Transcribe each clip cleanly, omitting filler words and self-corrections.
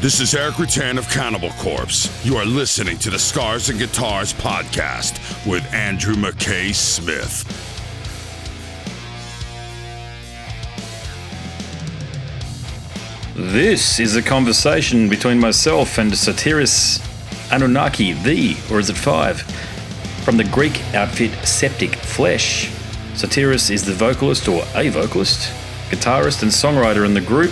This is Eric Rutan of Cannibal Corpse. You are listening to the Scars and Guitars podcast with Andrew McKay Smith. This is a conversation between myself and Sotiris Anunnaki V, or is it 5, from the Greek outfit Septic Flesh. Sotiris is the vocalist, or a vocalist, guitarist and songwriter in the group,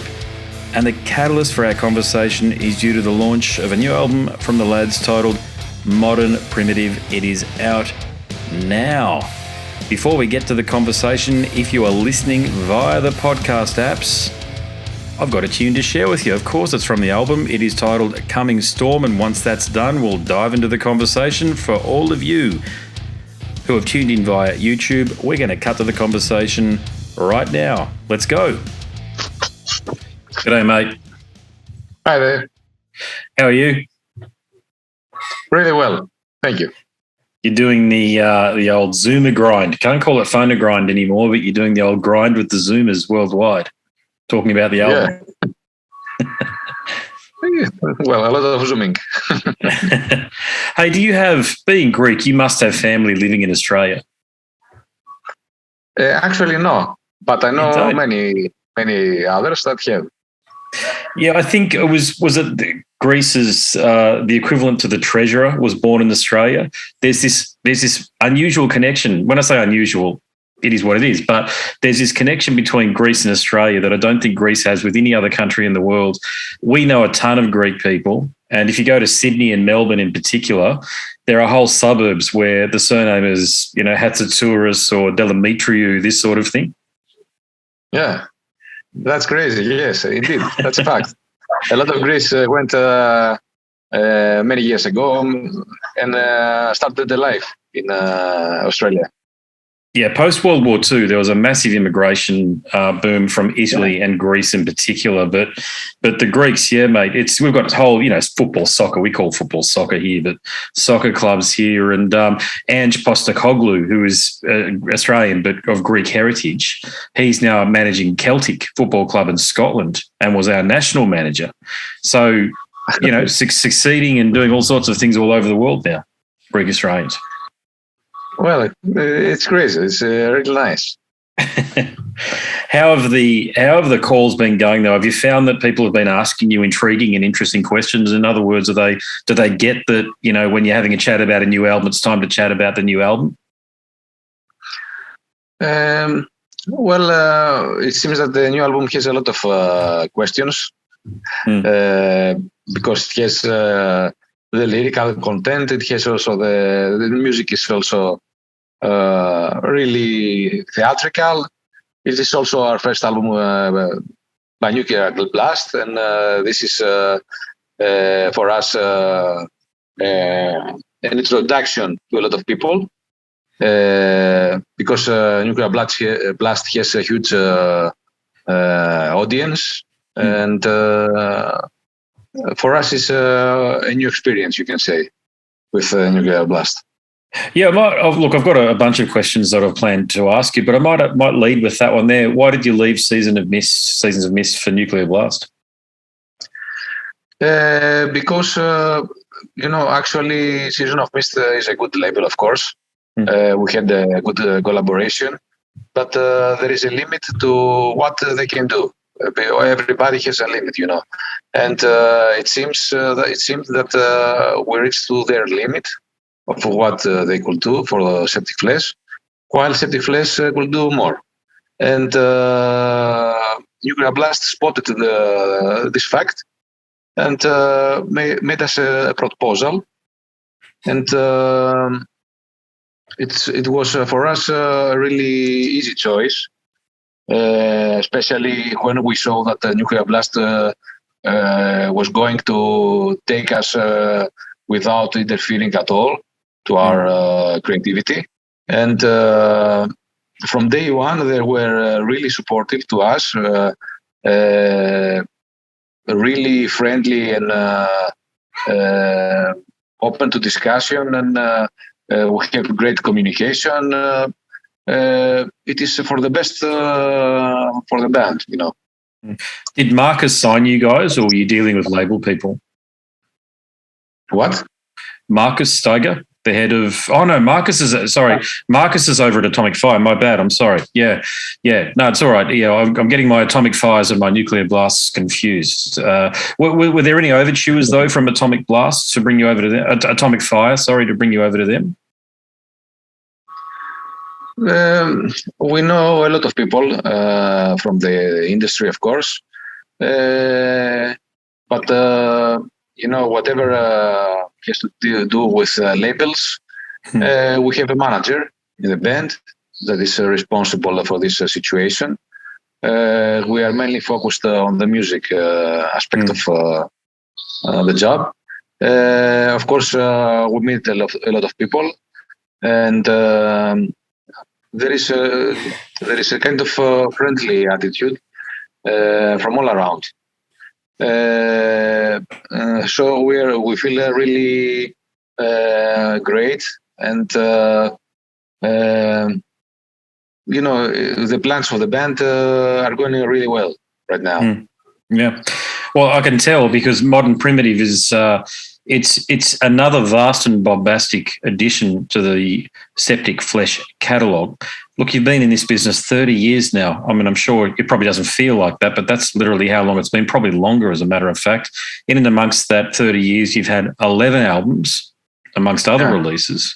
and the catalyst for our conversation is due to the launch of a new album from the lads titled Modern Primitive. It is out now. Before we get to the conversation, if you are listening via the podcast apps, I've got a tune to share with you. Of course, it's from the album. It is titled Coming Storm, and once that's done, we'll dive into the conversation. For all of you who have tuned in via YouTube, we're going to cut to the conversation right now. Let's go. G'day, mate. Hi there. How are you? Really well, thank you. You're doing the old Zoomer grind. Can't call it phono grind anymore, but you're doing the old grind with the Zoomers worldwide. Talking about the album. Yeah. Well, a lot of zooming. Hey, do you have, being Greek, you must have family living in Australia? Actually, no, but I know many others that have. Yeah, I think it was it Greece's the equivalent to the treasurer was born in Australia. There's this unusual connection. When I say unusual, it is what it is, but there's this connection between Greece and Australia that I don't think Greece has with any other country in the world. We know a ton of Greek people, and if you go to Sydney and Melbourne in particular, there are whole suburbs where the surname is, Hatzatouris or Delimitriou, this sort of thing. Yeah. That's crazy. Yes, indeed. That's a fact. A lot of Greece went many years ago and started their life in Australia. Yeah, post-World War II, there was a massive immigration boom from Italy and Greece in particular. But the Greeks, yeah, mate, we've got whole, football, soccer. We call football soccer here, but soccer clubs here. And Ange Postecoglou, who is Australian but of Greek heritage, he's now managing Celtic Football Club in Scotland and was our national manager. So, succeeding and doing all sorts of things all over the world now, Greek Australians. Well, it's crazy. It's really nice. How have the calls been going, though? Have you found that people have been asking you intriguing and interesting questions? In other words, do they get that, when you're having a chat about a new album, it's time to chat about the new album? It seems that the new album has a lot of questions because it has the lyrical content. It has also the music is also really theatrical. It is also our first album by Nuclear Blast, and this is for us an introduction to a lot of people because Nuclear Blast has a huge audience, and for us it's a new experience, you can say, with Nuclear Blast. Yeah, I've got a bunch of questions that I've planned to ask you, but I might lead with that one there. Why did you leave Seasons of Mist for Nuclear Blast? Because actually, Season of Mist is a good label, of course. We had a good collaboration, but there is a limit to what they can do. Everybody has a limit, and it seems that we reached to their limit of what they could do for Septic Flesh, while Septic Flesh could do more. And Nuclear Blast spotted this fact and made us a proposal. And it was for us a really easy choice, especially when we saw that Nuclear Blast was going to take us without interfering at all to our creativity. And from day one, they were really supportive to us, really friendly and open to discussion, and we have great communication. It is for the best for the band, Did Marcus sign you guys, or were you dealing with label people? What? Marcus Steiger, the head of... Oh, no, Marcus is over at Atomic Fire. My bad. I'm sorry. Yeah. No, it's all right. Yeah, I'm getting my Atomic Fires and my Nuclear Blasts confused. Were there any overtures, though, from Atomic Blasts to bring you over to them? Atomic Fire, to bring you over to them? We know a lot of people from the industry, of course. But whatever has to do with labels, we have a manager in the band that is responsible for this situation. We are mainly focused on the music aspect of the job. Of course, we meet a lot of people, and there is a kind of friendly attitude from all around. So we feel really great, and the plans for the band are going really well right now. Yeah, well, I can tell because Modern Primitive is it's another vast and bombastic addition to the Septic Flesh catalogue. Look, you've been in this business 30 years now. I mean, I'm sure it probably doesn't feel like that, but that's literally how long it's been, probably longer, as a matter of fact. In and amongst that 30 years, you've had 11 albums, amongst other releases.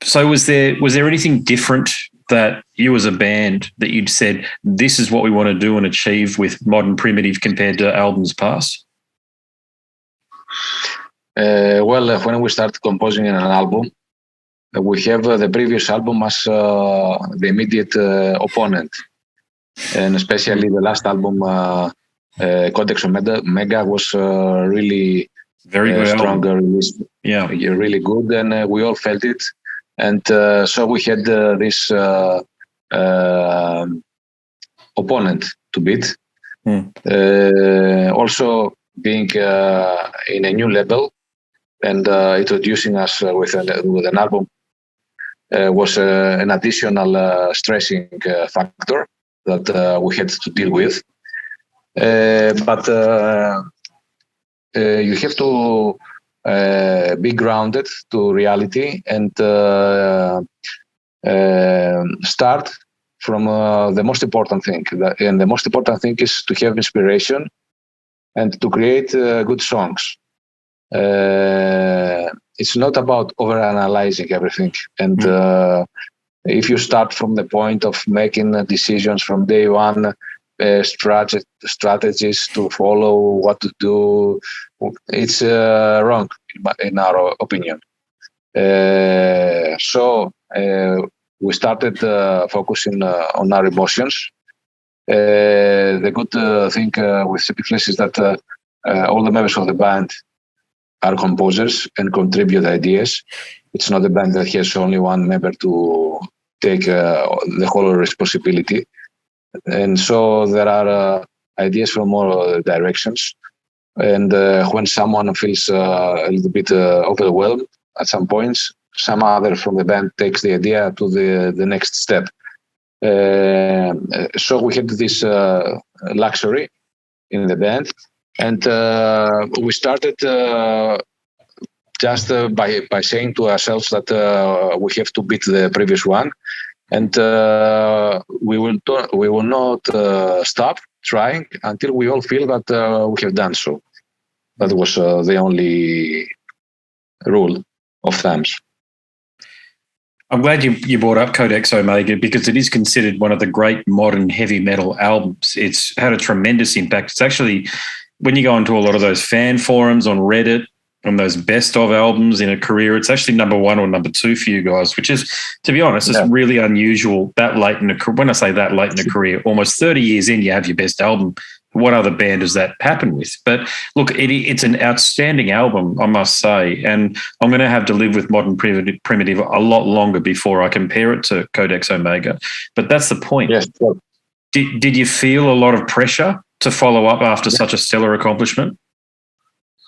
So was there anything different that you as a band that you'd said, this is what we want to do and achieve with Modern Primitive compared to albums past? When we start composing an album, we have the previous album as the immediate opponent. And especially the last album, Codex Omega was really very good strong album. Release. Yeah, really good, and we all felt it. And so we had this opponent to beat. Also being in a new level and introducing us with an album was an additional stressing factor that we had to deal with. But you have to be grounded to reality and start from the most important thing. And the most important thing is to have inspiration and to create good songs. It's not about overanalyzing everything. And if you start from the point of making decisions from day one, strategies to follow, what to do, it's wrong in our opinion. So we started focusing on our emotions. The good thing with Septic Flesh is that all the members of the band are composers and contribute ideas. It's not a band that has only one member to take the whole responsibility. And so there are ideas from all directions. And when someone feels a little bit overwhelmed at some points, some other from the band takes the idea to the next step. So we had this luxury in the band. And we started just by saying to ourselves that we have to beat the previous one. And we will not stop trying until we all feel that we have done so. That was the only rule of thumbs. I'm glad you brought up Codex Omega because it is considered one of the great modern heavy metal albums. It's had a tremendous impact. It's actually, when you go into a lot of those fan forums on Reddit, on those best of albums in a career, it's actually number one or number two for you guys, which is, to be honest, it's really unusual that late in a career. When I say that late in a career, almost 30 years in, you have your best album. What other band does that happen with? But look, it's an outstanding album, I must say, and I'm going to have to live with Modern Primitive a lot longer before I compare it to Codex Omega. But that's the point. Yes. Did you feel a lot of pressure to follow up after such a stellar accomplishment?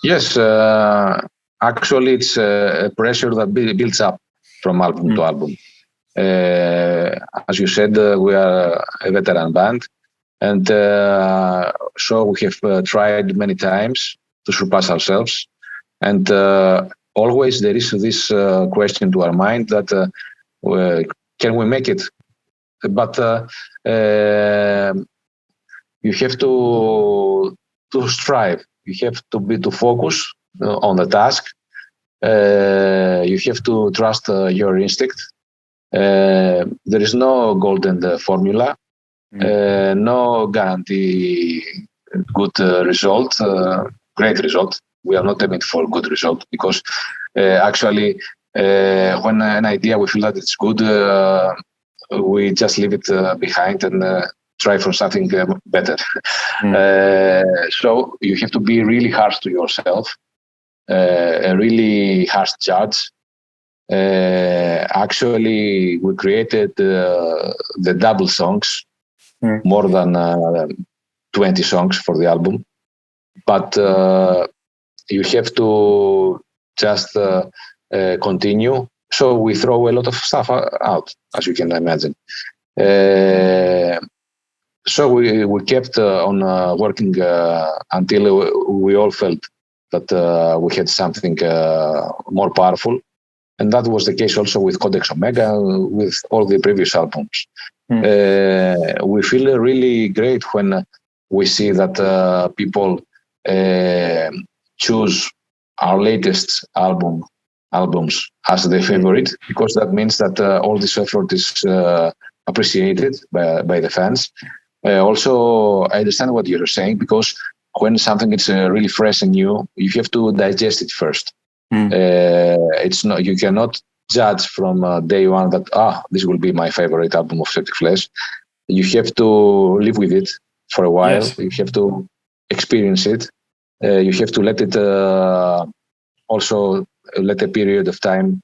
Yes, actually, it's a pressure that builds up from album to album. As you said, we are a veteran band. And so we have tried many times to surpass ourselves. And always there is this question to our mind that can we make it? But you have to strive. You have to focus on the task. You have to trust your instinct. There is no golden formula, no guarantee good result, great result. We are not aiming for good result because actually when an idea we feel that it's good, we just leave it behind and try for something better. So you have to be really harsh to yourself, a really harsh judge. Actually, we created the double songs, more than 20 songs for the album. But you have to just continue. So we throw a lot of stuff out, as you can imagine. So we kept on working until we all felt that we had something more powerful. And that was the case also with Codex Omega, with all the previous albums. We feel really great when we see that people choose our latest albums as their favorite, because that means that all this effort is appreciated by the fans. Also, I understand what you're saying, because when something is really fresh and new, you have to digest it first. It's not, you cannot judge from day one that this will be my favorite album of Septic Flesh. You have to live with it for a while. Yes. You have to experience it. You have to let it also let a period of time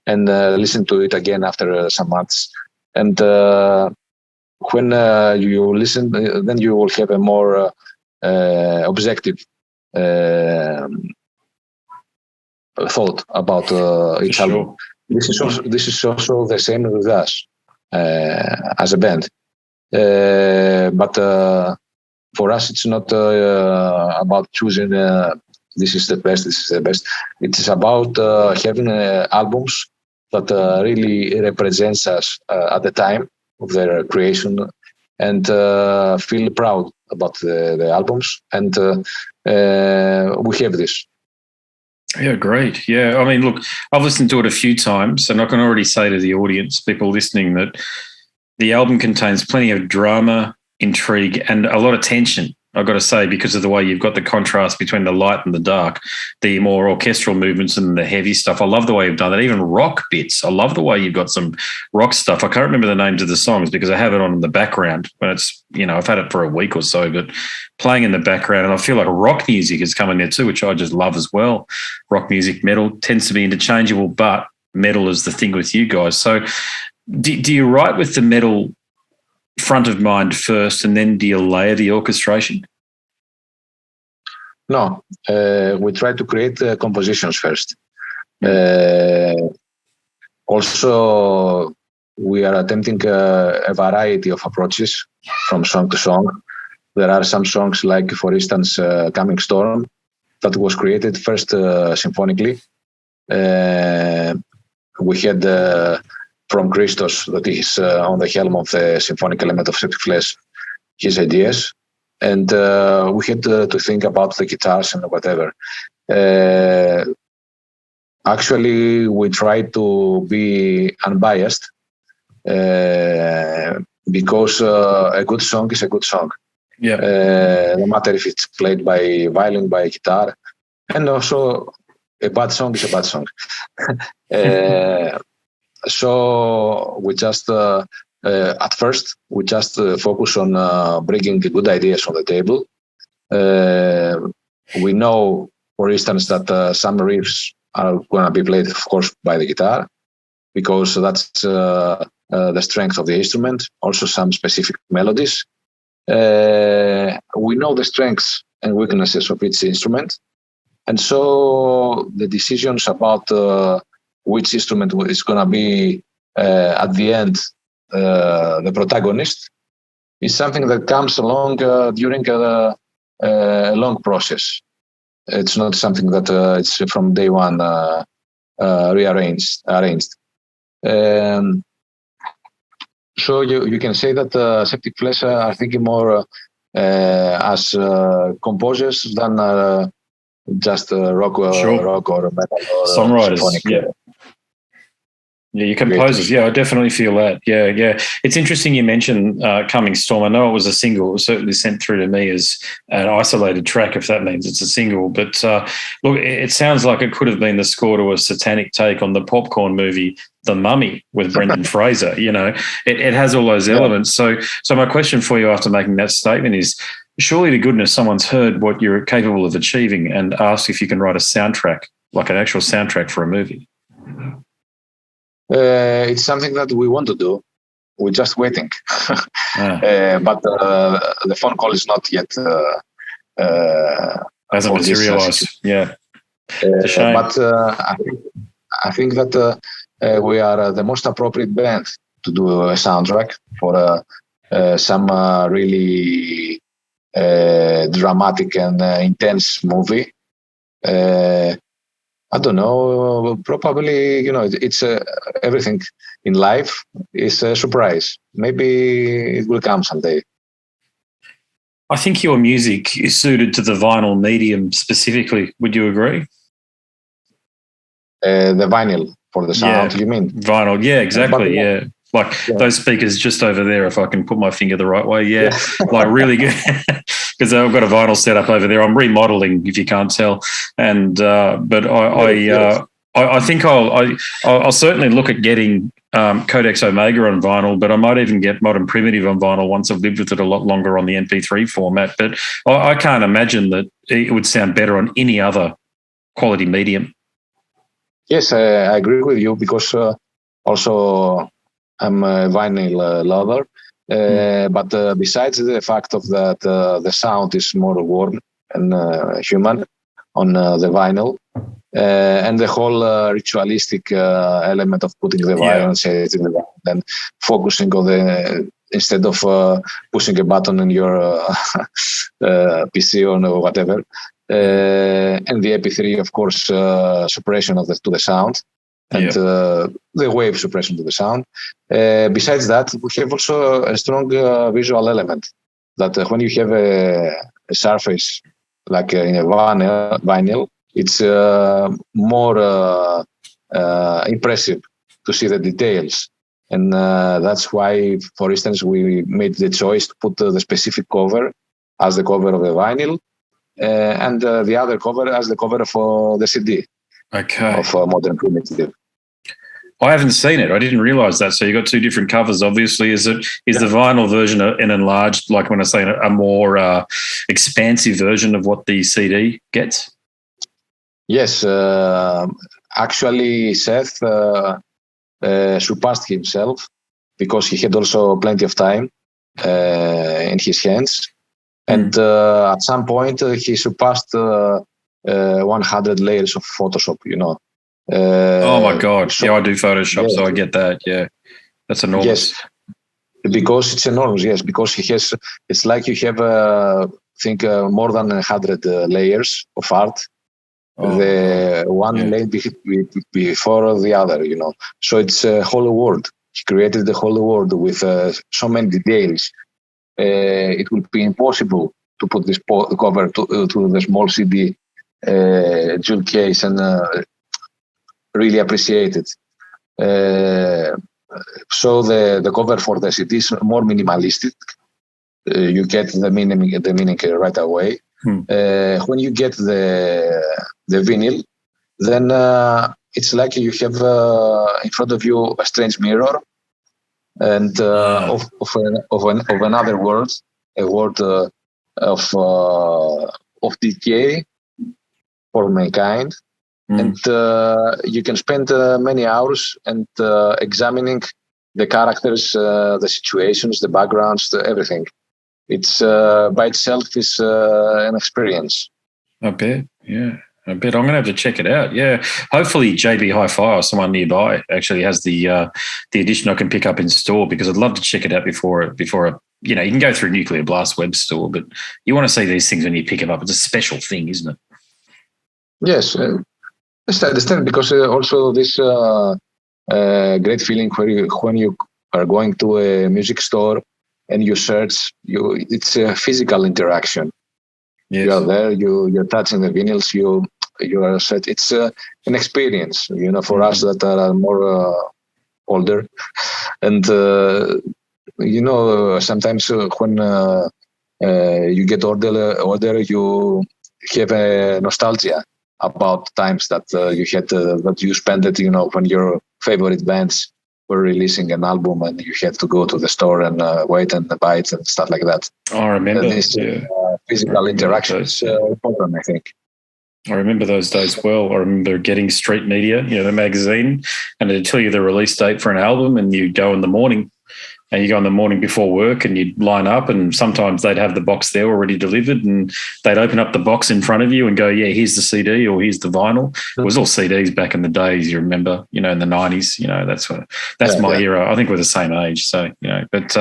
and listen to it again after some months. And when you listen, then you will have a more objective thought about each album. This is also the same with us as a band. But for us, it's not about choosing this is the best, this is the best. It's about having albums that really represents us at the time of their creation, and feel proud about the albums. And we have this. Yeah, great. Yeah, I mean, look, I've listened to it a few times, and I can already say to the audience, people listening, that the album contains plenty of drama, intrigue, and a lot of tension, I've got to say, because of the way you've got the contrast between the light and the dark, the more orchestral movements and the heavy stuff. I love the way you've done that. Even rock bits. I love the way you've got some rock stuff. I can't remember the names of the songs because I have it on in the background when it's, I've had it for a week or so, but playing in the background, and I feel like rock music is coming there too, which I just love as well. Rock music, metal tends to be interchangeable, but metal is the thing with you guys. So do you write with the metal front of mind first, and then do you layer the orchestration? No, we try to create compositions first. Also, we are attempting a variety of approaches from song to song. There are some songs like, for instance, Coming Storm, that was created first symphonically. We had from Christos, that is on the helm of the symphonic element of Septic Flesh, his ideas. And we had to think about the guitars and whatever. Actually, we tried to be unbiased because a good song is a good song. Yeah. No matter if it's played by violin, by guitar, and also a bad song is a bad song. So we just, at first, we just focus on bringing good ideas on the table. We know, for instance, that some riffs are going to be played, of course, by the guitar, because that's the strength of the instrument. Also, some specific melodies. We know the strengths and weaknesses of each instrument. And so the decisions about which instrument is going to be at the end the protagonist It's something that comes along during a long process. It's not something that it's from day one arranged. So you can say that Septic Flesh are thinking more as composers than just rock or metal or songwriters. symphonic. Yeah, you composers. Yeah, I definitely feel that. Yeah. It's interesting you mentioned Coming Storm. I know it was a single. It was certainly sent through to me as an isolated track, if that means it's a single. But look, it sounds like it could have been the score to a satanic take on the popcorn movie The Mummy with Brendan Fraser. It has all those elements. So my question for you after making that statement is, surely to goodness someone's heard what you're capable of achieving and asked if you can write a soundtrack, like an actual soundtrack for a movie. It's something that we want to do. We're just waiting. But the phone call is not yet hasn't materialized. Yeah. It's a shame. But I think that we are the most appropriate band to do a soundtrack for some really dramatic and intense movie. I don't know, probably, it's everything in life is a surprise. Maybe it will come someday. I think your music is suited to the vinyl medium specifically. Would you agree? The vinyl for the sound, you mean? Vinyl, yeah, exactly, yeah. Those speakers just over there, if I can put my finger the right way, like really good. Because I've got a vinyl set up over there. I'm remodeling, if you can't tell. And but I think I'll certainly look at getting Codex Omega on vinyl, but I might even get Modern Primitive on vinyl once I've lived with it a lot longer on the MP3 format. But I can't imagine that it would sound better on any other quality medium. Yes, I agree with you, because also I'm a vinyl lover. But besides the fact of that the sound is more warm and human on the vinyl, and the whole ritualistic element of putting the violence in the vinyl and focusing on the, instead of pushing a button in your PC or whatever, and the MP3, of course, suppression of to the sound. And the wave suppression to the sound. Besides that, we have also a strong visual element that when you have a surface like in a vinyl, it's more impressive to see the details. And that's why, for instance, we made the choice to put the specific cover as the cover of the vinyl, and the other cover as the cover for the CD. Okay. Of Modern Primitive. I haven't seen it. I didn't realize that. So you got two different covers. Obviously, is the vinyl version an enlarged, like when I say a more expansive version of what the CD gets? Yes, actually, Seth surpassed himself because he had also plenty of time in his hands, and at some point he surpassed 100 layers of Photoshop, oh my God. I do Photoshop, so I get that. Yeah. That's enormous. Yes. Because it's enormous, yes. Because he has, it's like you have, more than 100 layers of art. The one laid before the other, So it's a whole world. He created the whole world with so many details. It would be impossible to put this cover to the small CD jewel case and really appreciate it. So the cover for the CD is more minimalistic. You get the meaning right away. When you get the vinyl, then it's like you have in front of you a strange mirror, and of another world, a world of decay for mankind. And you can spend many hours and examining the characters, the situations, the backgrounds, everything. It's by itself is an experience. I bet, yeah. I bet I'm going to have to check it out. Yeah, hopefully JB Hi-Fi or someone nearby actually has the edition I can pick up in store, because I'd love to check it out before you can go through Nuclear Blast web store, but you want to see these things when you pick them up. It's a special thing, isn't it? Yes, yes, I understand, because also this great feeling when you are going to a music store and you search, it's a physical interaction. Yes. You are there, you're touching the vinyls, you are set. It's an experience, for us that are more older, and sometimes when you get older, you have a nostalgia about times that you had that you spent it, when your favorite bands were releasing an album and you had to go to the store and wait and buy it and stuff like that. I remember this physical interaction is important, I think. I remember those days well. I remember getting Street Media, the magazine, and it'd tell you the release date for an album, and you go in the morning. And you go in the morning before work and you'd line up, and sometimes they'd have the box there already delivered, and they'd open up the box in front of you and go, yeah, here's the CD or here's the vinyl. It was all CDs back in the days, you remember, in the 90s, that's my era. I think we're the same age. So, but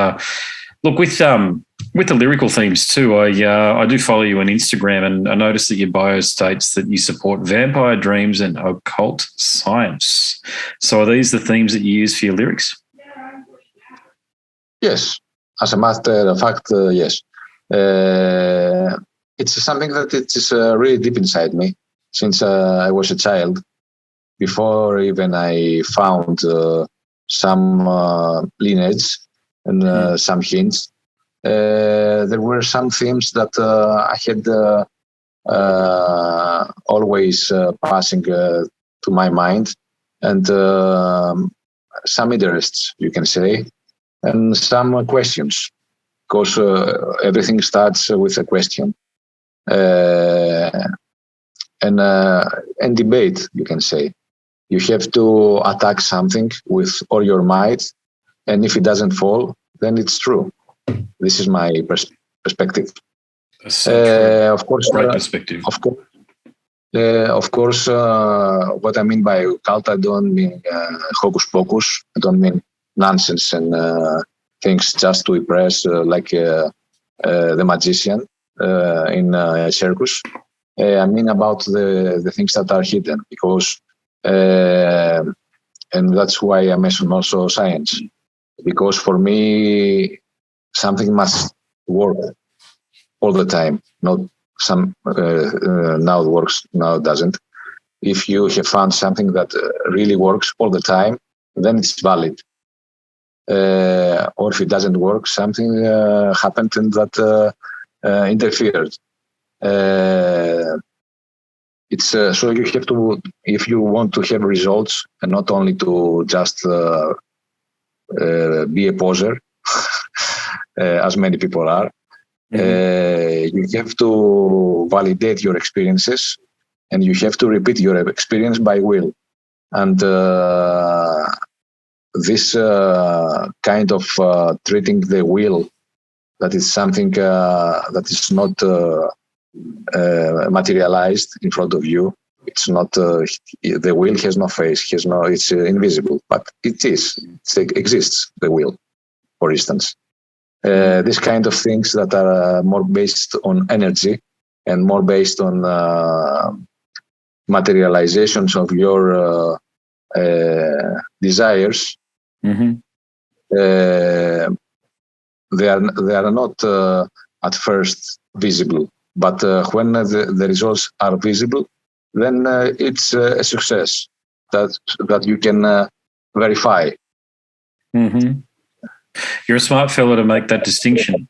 look, with the lyrical themes too, I do follow you on Instagram, and I noticed that your bio states that you support vampire dreams and occult science. So are these the themes that you use for your lyrics? Yes, as a matter of fact, yes. It's something that it is really deep inside me since I was a child. Before even I found some lineage and some hints, there were some themes that I had always passing to my mind, and some interests, you can say. And some questions, because everything starts with a question, and debate, you can say. You have to attack something with all your might, and if it doesn't fall, then it's true. This is my perspective. That's so true. Of course, great perspective. Of course, what I mean by occult, I don't mean hocus pocus. I don't mean nonsense and things just to impress, like the magician in a circus. I mean about the things that are hidden, because and that's why I mention also science, because for me something must work all the time, not some now it works, now it doesn't. If you have found something that really works all the time, then it's valid. Or if it doesn't work, something happened and that interfered. It's so you have to, if you want to have results and not only to just be a poser, as many people are, you have to validate your experiences, and you have to repeat your experience by will. And this kind of treating the will, that is something that is not materialized in front of you. It's not the will has no face, it's invisible, but it exists, the will, for instance. This kind of things that are more based on energy and more based on materializations of your desires. They are not at first visible, but when the results are visible, then it's a success that you can verify. You're a smart fellow to make that distinction.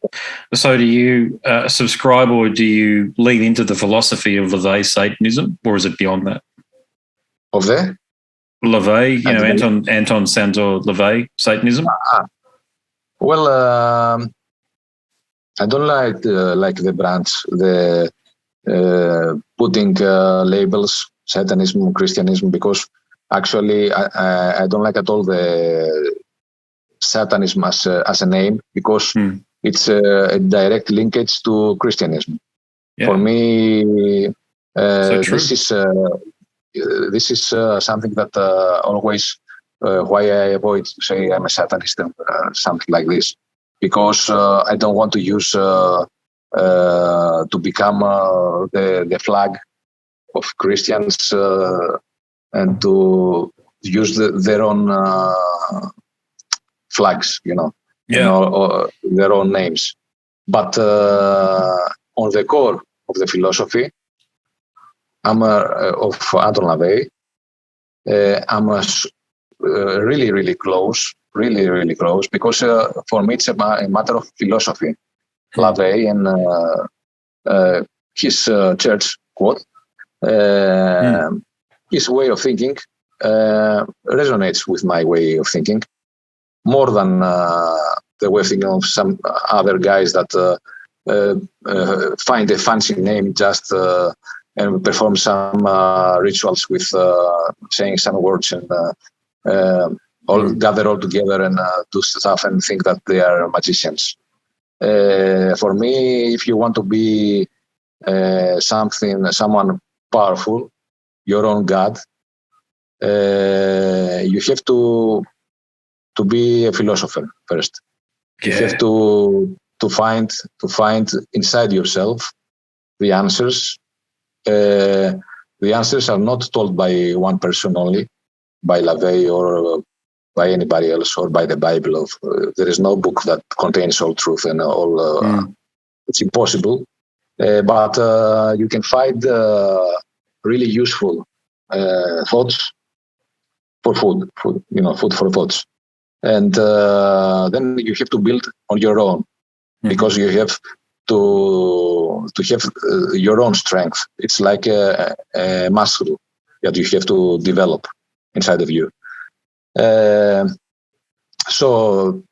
So do you subscribe, or do you lean into the philosophy of LaVey Satanism, or is it beyond that? Of the? LaVey, Anton Santor LaVey Satanism? Well, I don't like the brands, the putting labels, Satanism, Christianism, because actually I don't like at all the Satanism as a name, because it's a direct linkage to Christianism. Yeah. For me, this is something that always why I avoid say I'm a Satanist and something like this, because I don't want to use to become the flag of Christians and to use their own flags, and their own names. But on the core of the philosophy, I'm of Anton LaVey. I'm really, really close, because for me it's a matter of philosophy. LaVey and his church quote, his way of thinking resonates with my way of thinking more than the way of thinking of some other guys that find a fancy name just and perform some rituals with saying some words and gather all together and do stuff and think that they are magicians. For me, if you want to be someone powerful, your own God, you have to be a philosopher first. You have to find inside yourself the answers. The answers are not told by one person only, by LaVey or by anybody else, or by the Bible. There is no book that contains all truth and all. It's impossible. But you can find really useful thoughts for food, food for thoughts. And then you have to build on your own, because you have to have your own strength. It's like a muscle that you have to develop inside of you. So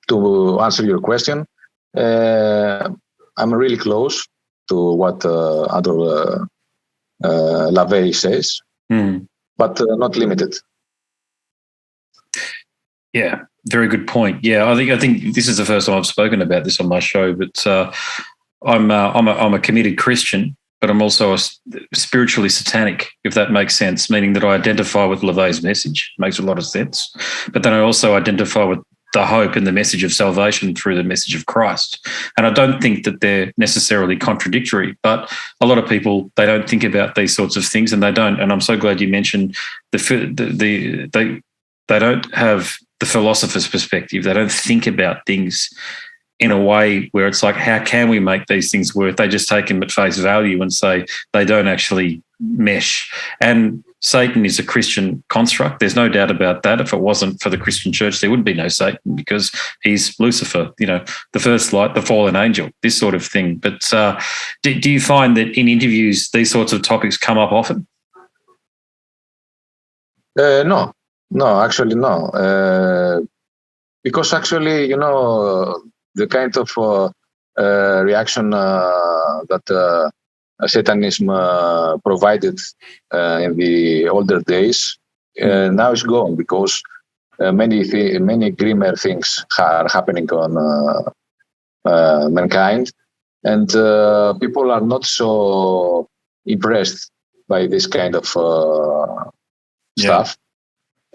to answer your question, I'm really close to what Anton LaVey says, but not limited. Yeah, very good point. Yeah, I think this is the first time I've spoken about this on my show, but I'm a committed Christian, but I'm also a spiritually satanic, if that makes sense, meaning that I identify with LaVey's message. It makes a lot of sense. But then I also identify with the hope and the message of salvation through the message of Christ. And I don't think that they're necessarily contradictory, but a lot of people, they don't think about these sorts of things, and they don't. And I'm so glad you mentioned they don't have the philosopher's perspective. They don't think about things in a way where it's like, how can we make these things work? They just take them at face value and say they don't actually mesh. And Satan is a Christian construct. There's no doubt about that. If it wasn't for the Christian church, there would be no Satan, because he's Lucifer, the first light, the fallen angel, this sort of thing. But do you find that in interviews these sorts of topics come up often? No, actually, no. Because actually, the kind of reaction that Satanism provided in the older days now is gone, because many grimmer things are happening on mankind, and people are not so impressed by this kind of stuff.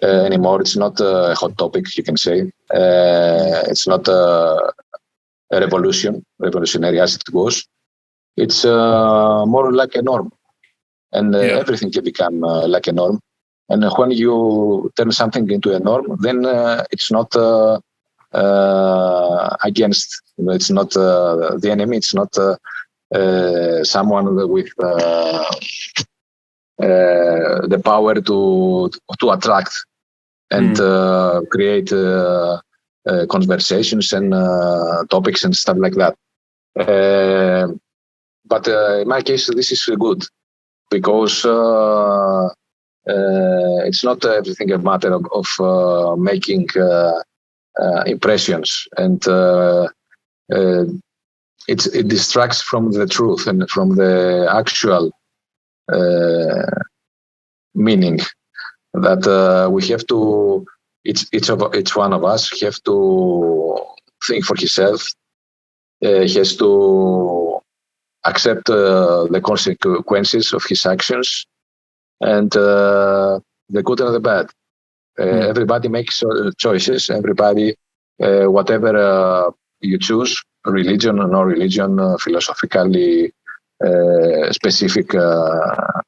Anymore. It's not a hot topic, you can say. It's not a revolutionary as it was. It's more like a norm, and everything can become like a norm. And when you turn something into a norm, then it's not against. It's not the enemy. It's not someone with the power to attract and create conversations and topics and stuff like that. But in my case, this is good, because it's not everything a matter of making impressions, and it distracts from the truth and from the actual meaning. That we have to, each one of us have to think for himself. He has to accept the consequences of his actions, and the good and the bad. Everybody makes choices. Everybody, whatever you choose religion or no religion, philosophically specific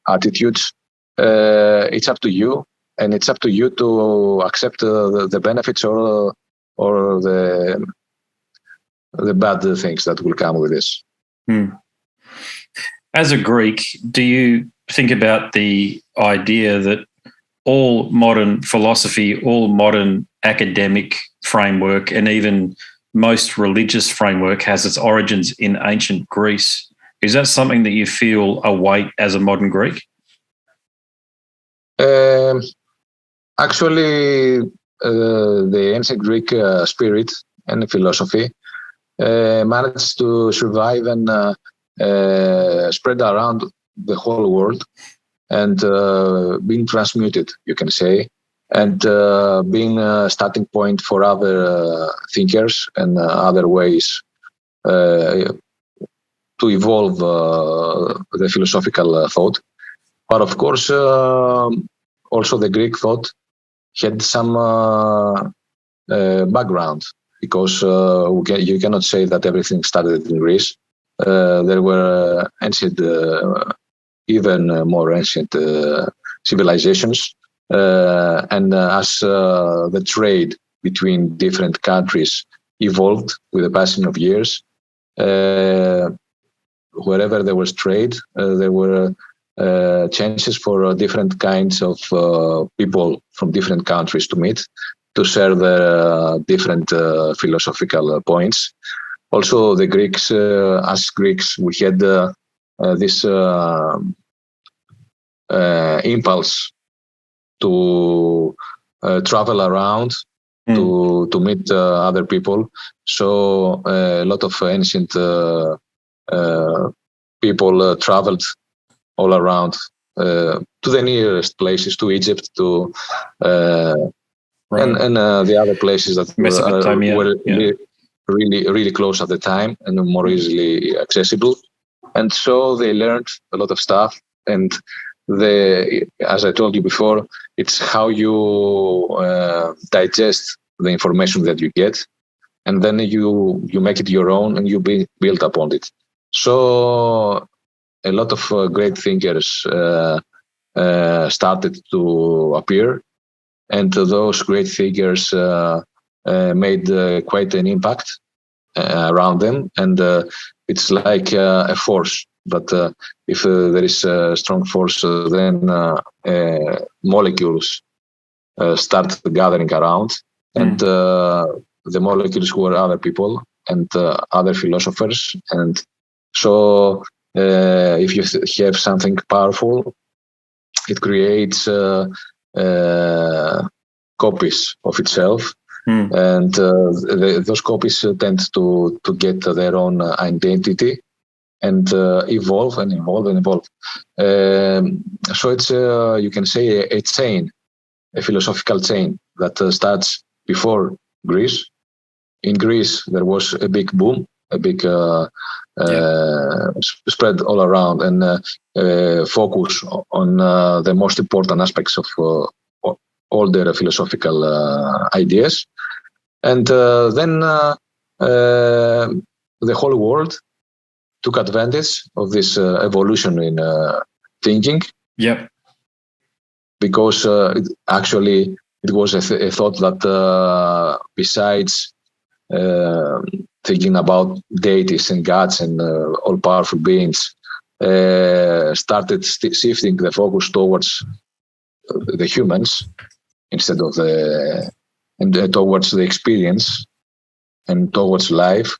attitudes. It's up to you, and it's up to you to accept the benefits or the bad things that will come with this. As a Greek, do you think about the idea that all modern philosophy, all modern academic framework, and even most religious framework has its origins in ancient Greece? Is that something that you feel await as a modern Greek? Actually, the ancient Greek spirit and philosophy managed to survive and spread around the whole world and being transmuted, you can say, and being a starting point for other thinkers and other ways to evolve the philosophical thought. But of course, also the Greek thought had some background, because you cannot say that everything started in Greece. There were ancient, even more ancient civilizations. And as the trade between different countries evolved with the passing of years, wherever there was trade, there were chances for different kinds of people from different countries to meet, to share their different philosophical points. Also, the Greeks, as Greeks, we had this impulse to travel around, to meet other people. So a lot of ancient people traveled all around to the nearest places, to Egypt, to and the other places that were really close at the time and more easily accessible. And so they learned a lot of stuff. And as I told you before, it's how you digest the information that you get, and then you make it your own and you build upon it. So a lot of great thinkers started to appear, and those great thinkers made quite an impact around them. And it's like a force. But if there is a strong force, then molecules start gathering around, and the molecules were other people and other philosophers. And so if you have something powerful, it creates copies of itself. And those copies tend to get their own identity and evolve and evolve and evolve. So it's, you can say, a chain, a philosophical chain that starts before Greece. In Greece, there was a big boom, a big spread all around, and focus on the most important aspects of all their philosophical ideas. And then the whole world took advantage of this evolution in thinking. Yep. Because actually it was a thought that besides thinking about deities and gods and all-powerful beings, started shifting the focus towards the humans instead of towards the experience and towards life.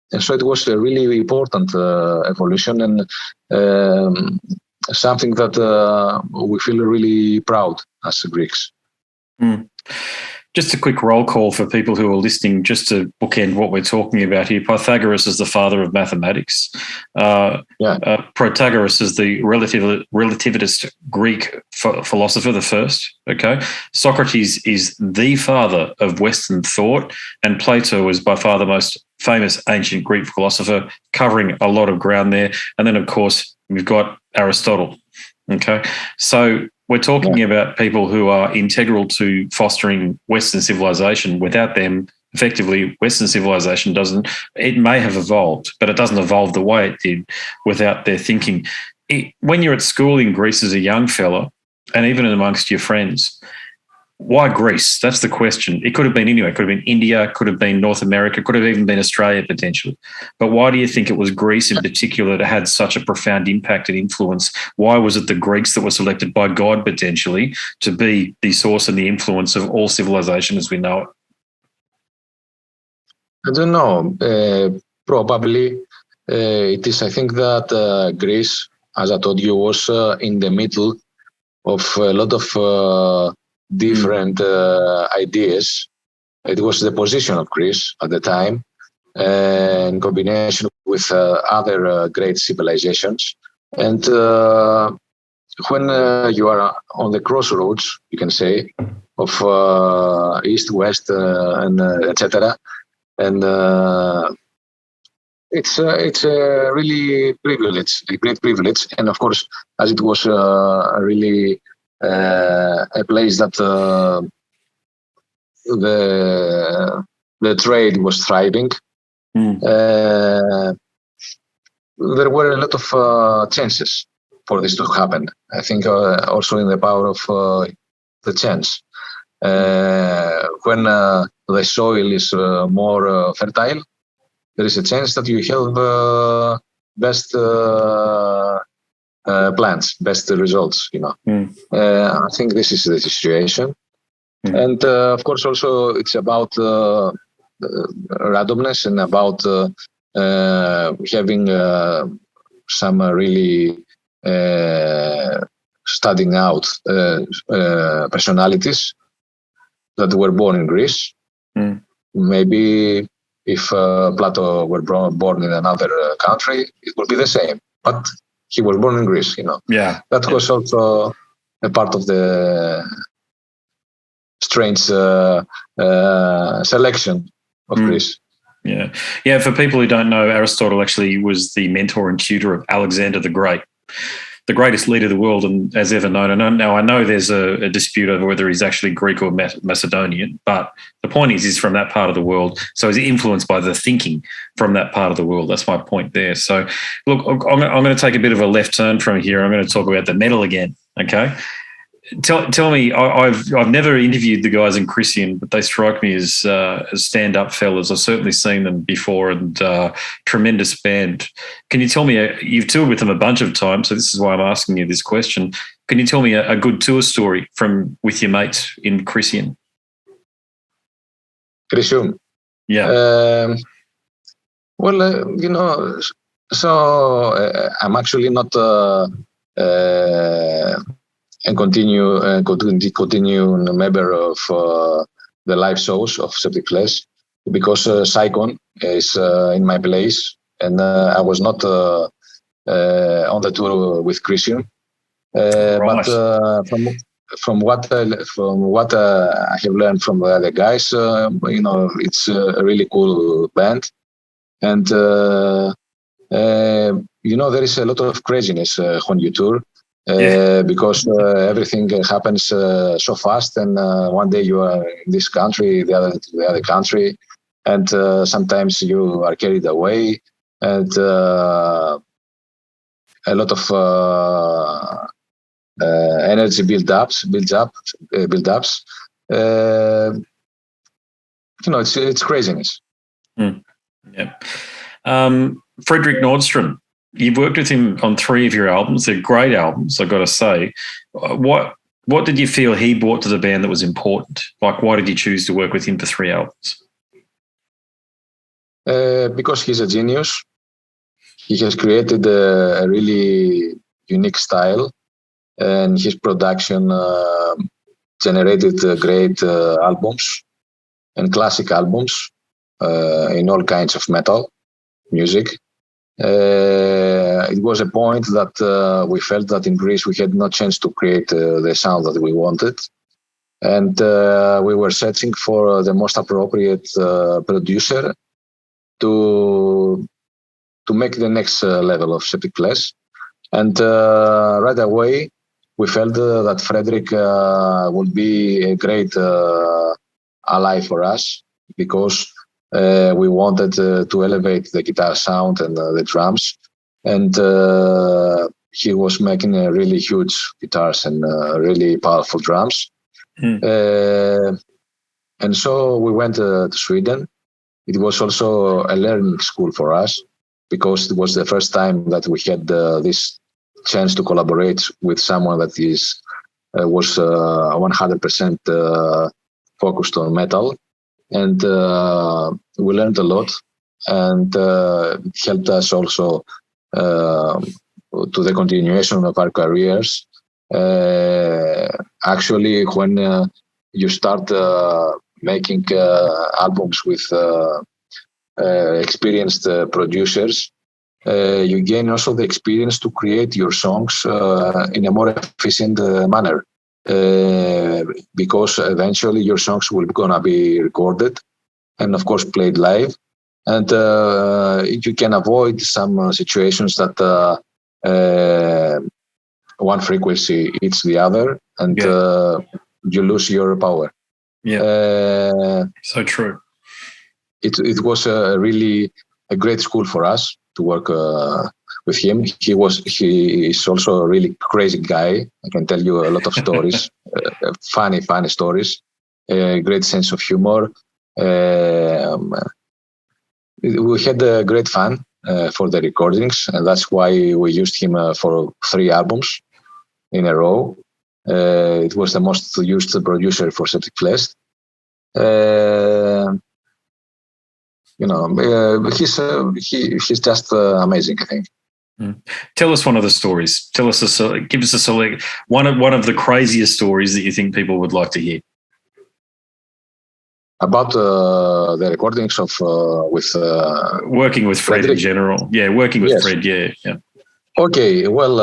And so it was a really important evolution, and something that we feel really proud as Greeks. Just a quick roll call for people who are listening, just to bookend what we're talking about here. Pythagoras is the father of mathematics. Protagoras is the relativist Greek philosopher, the first. Okay, Socrates is the father of Western thought, and Plato is by far the most famous ancient Greek philosopher, covering a lot of ground there. And then, of course, we've got Aristotle. Okay, so we're talking about people who are integral to fostering Western civilization. Without them, effectively Western civilization doesn't, it may have evolved, but it doesn't evolve the way it did without their thinking. When you're at school in Greece as a young fella, and even amongst your friends, why Greece? That's the question. It could have been anywhere. It could have been India, could have been North America, could have even been Australia potentially. But why do you think it was Greece in particular that had such a profound impact and influence? Why was it the Greeks that were selected by God potentially to be the source and the influence of all civilization as we know it? I don't know. Probably it is. I think that Greece, as I told you, was in the middle of a lot of different ideas. It was the position of Greece at the time, in combination with other great civilizations. And when you are on the crossroads, you can say, of East, West, and etc., and it's a really privilege, a great privilege. And of course, as it was really a place that the trade was thriving, there were a lot of chances for this to happen. I think also in the power of the chance. When the soil is more fertile, there is a chance that you have best plants, best results. I think this is the situation. And of course, also it's about randomness and about having some really studying out personalities that were born in Greece. Maybe if Plato were born in another country, it would be the same. But he was born in Greece, Yeah. That was also a part of the strange selection of Greece. Yeah. Yeah, for people who don't know, Aristotle actually was the mentor and tutor of Alexander the Great, the greatest leader the world has ever known. And now I know there's a dispute over whether he's actually Greek or Macedonian, but the point is he's from that part of the world. So he's influenced by the thinking from that part of the world. That's my point there. So, look, I'm going to take a bit of a left turn from here. I'm going to talk about the metal again, okay? Tell me, I've never interviewed the guys in Christian, but they strike me as stand-up fellas. I've certainly seen them before, and tremendous band. Can you tell me, you've toured with them a bunch of times, so this is why I'm asking you this question. Can you tell me a good tour story with your mates in Christian? Christian? Yeah. So I'm actually not a continuing member of the live shows of Septic Flesh, because Saikon is in my place, and I was not on the tour with Christian. Right. But from what I have learned from the other guys, it's a really cool band, and there is a lot of craziness when you tour. Because everything happens so fast, and one day you are in this country, the other country, and sometimes you are carried away, and a lot of energy builds up. It's craziness. Yeah. Frederick Nordstrom. You've worked with him on 3 of your albums. They're great albums, I've got to say. What did you feel he brought to the band that was important? Like, why did you choose to work with him for 3 albums? Because he's a genius. He has created a really unique style, and his production generated great albums and classic albums in all kinds of metal music. It was a point that we felt that in Greece we had no chance to create the sound that we wanted, and we were searching for the most appropriate producer to make the next level of Septic Flesh. And right away we felt that Frederick would be a great ally for us, because we wanted to elevate the guitar sound and the drums. And he was making really huge guitars and really powerful drums. And so we went to Sweden. It was also a learning school for us, because it was the first time that we had this chance to collaborate with someone that was 100% focused on metal. And we learned a lot, and it helped us also to the continuation of our careers. Actually, when you start making albums with experienced producers, you gain also the experience to create your songs in a more efficient manner, because eventually your songs will gonna be recorded and of course played live, and you can avoid some situations that one frequency eats the other, and you lose your power. So true. It was really a great school for us to work with him. He is also a really crazy guy. I can tell you a lot of stories, funny stories, great sense of humor. We had a great fun for the recordings, and that's why we used him for 3 albums in a row. It was the most used producer for Septic Flesh. He's just amazing, I think. Tell us one of the stories. Give us a select one of the craziest stories that you think people would like to hear. About the recordings of with working with Fred in general. Yeah, working with Fred. Yeah. Okay. Well,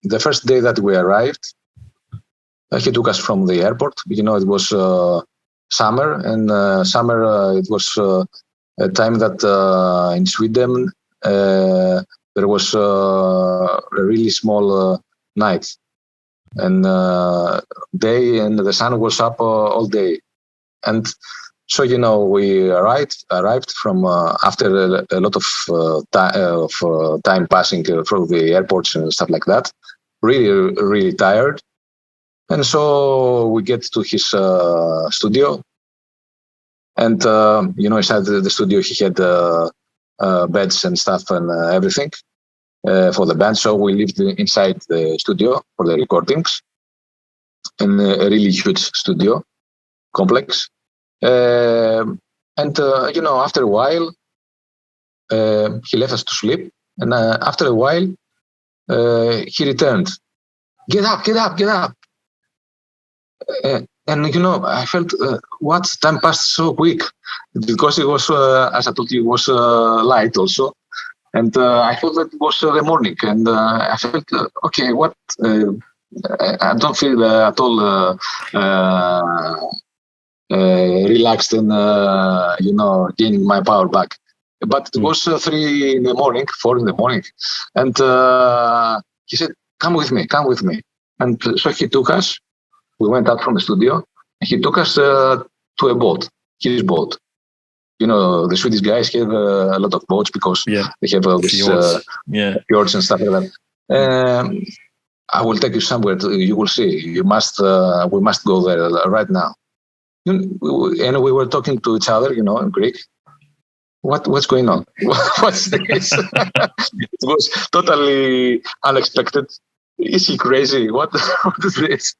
the first day that we arrived, he took us from the airport. It was summer, and summer it was a time that in Sweden there was a really small night and day, and the sun was up all day. And so, we arrived from after a lot of time passing through the airports and stuff like that, really, really tired. And so we get to his studio, and inside the studio he had beds and stuff and everything for the band. So we lived inside the studio for the recordings, in a really huge studio complex. And after a while, he left us to sleep, and after a while, he returned. Get up! And I felt what time passed so quick, because it was, as I told you, it was light also, and I thought that it was the morning, and I felt okay. What? I don't feel at all relaxed and gaining my power back. But it was 3 in the morning, 4 in the morning, and he said, "Come with me." And so he took us. We went out from the studio, and he took us to a boat, his boat. The Swedish guys have a lot of boats because they have these fjords and stuff like that. I will take you somewhere. You will see. We must go there right now. And we were talking to each other, in Greek. What's going on? What's this? It was totally unexpected. Is he crazy? What is this?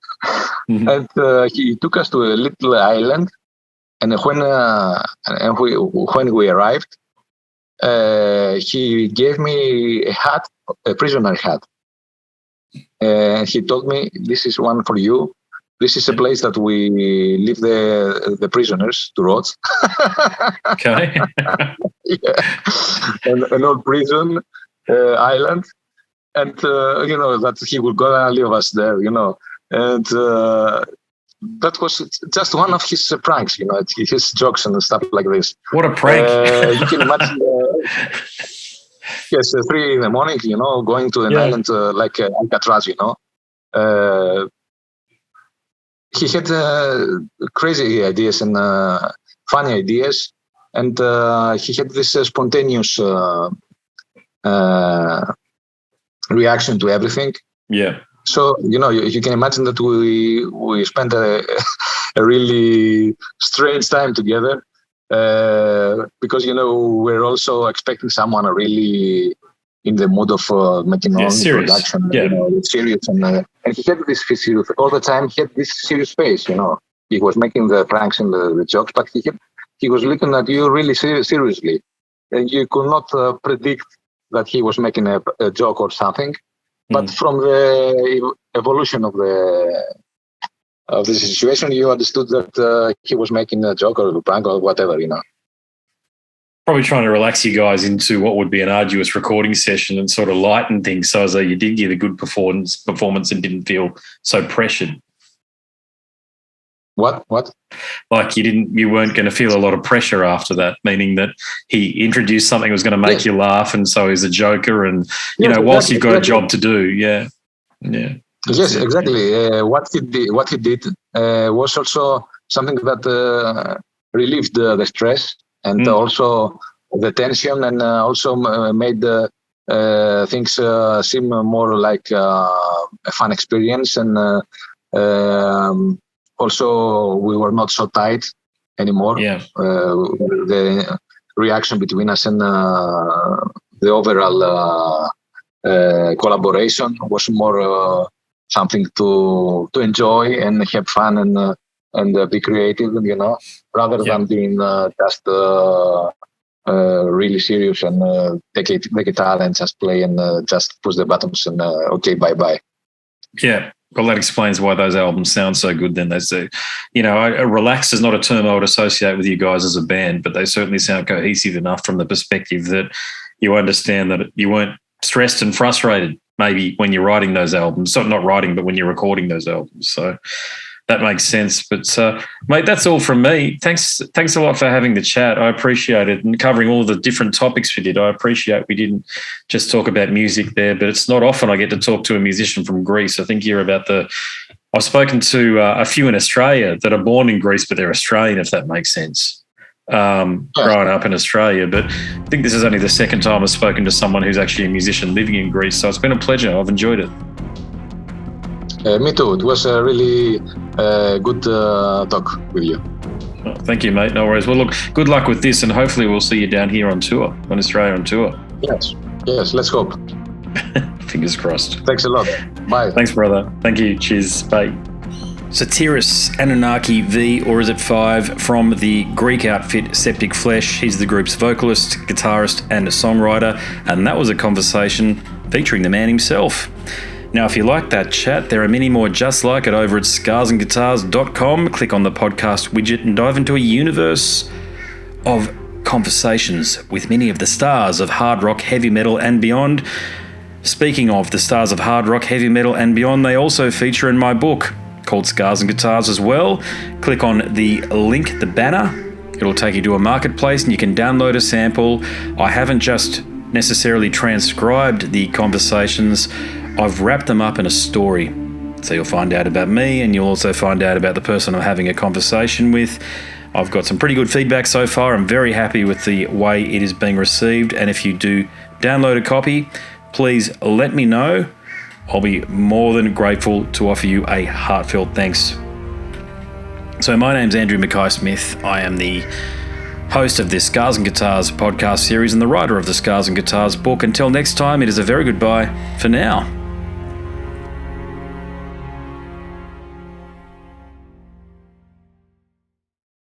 Mm-hmm. And he took us to a little island, and when we arrived, he gave me a hat, a prisoner hat, and he told me, "This is one for you. This is a place that we leave the prisoners to rot." Okay. An old prison island. And, that he would go and leave us there, and that was just one of his pranks, his jokes and stuff like this. What a prank. You can imagine, 3 in the morning, going to an island like Alcatraz, He had crazy ideas and funny ideas, and he had this spontaneous reaction to everything. Yeah. So, you can imagine that we spent a really strange time together, because, we're also expecting someone really in the mood of making our own production, serious. And he had this serious, all the time he had this serious face, He was making the pranks and the jokes, but he was looking at you really seriously. And you could not predict that he was making a joke or something. But from the evolution of the situation, you understood that he was making a joke or a prank or whatever, Probably trying to relax you guys into what would be an arduous recording session and sort of lighten things so as though you did give a good performance and didn't feel so pressured. What? Like you weren't going to feel a lot of pressure after that, meaning that he introduced something that was going to make you laugh, and so he's a joker, and whilst you've got a job to do, Yes, exactly. What he did was also something that relieved the stress and also the tension, and also made things seem more like a fun experience, and also we were not so tight anymore. The reaction between us and the overall collaboration was more something to enjoy and have fun and be creative, rather than being just really serious and take the guitar and just play and just push the buttons and okay, bye. Yeah. Well, that explains why those albums sound so good then. They say, relax is not a term I would associate with you guys as a band, but they certainly sound cohesive enough from the perspective that you understand that you weren't stressed and frustrated maybe when you're writing those albums. So not writing, but when you're recording those albums. So that makes sense. But, mate, that's all from me. Thanks a lot for having the chat. I appreciate it, and covering all the different topics we did. I appreciate we didn't just talk about music there, but it's not often I get to talk to a musician from Greece. I think you're about I've spoken to a few in Australia that are born in Greece, but they're Australian, if that makes sense, growing up in Australia. But I think this is only the second time I've spoken to someone who's actually a musician living in Greece. So it's been a pleasure. I've enjoyed it. Me too. It was a really good talk with you. Oh, thank you, mate. No worries. Well, look, good luck with this, and hopefully we'll see you down here on tour, on Australia on tour. Yes, let's hope. Fingers crossed. Thanks a lot. Bye. Thanks, brother. Thank you. Cheers. Bye. Sotiris Anunnaki V, or is it 5, from the Greek outfit Septic Flesh. He's the group's vocalist, guitarist, and songwriter, and that was a conversation featuring the man himself. Now, if you like that chat, there are many more just like it over at scarsandguitars.com. Click on the podcast widget and dive into a universe of conversations with many of the stars of hard rock, heavy metal, and beyond. Speaking of the stars of hard rock, heavy metal, and beyond, they also feature in my book called Scars and Guitars as well. Click on the link, the banner. It'll take you to a marketplace and you can download a sample. I haven't just necessarily transcribed the conversations. I've wrapped them up in a story. So you'll find out about me, and you'll also find out about the person I'm having a conversation with. I've got some pretty good feedback so far. I'm very happy with the way it is being received. And if you do download a copy, please let me know. I'll be more than grateful to offer you a heartfelt thanks. So my name's Andrew Mackay-Smith. I am the host of this Scars and Guitars podcast series and the writer of the Scars and Guitars book. Until next time, it is a very goodbye for now.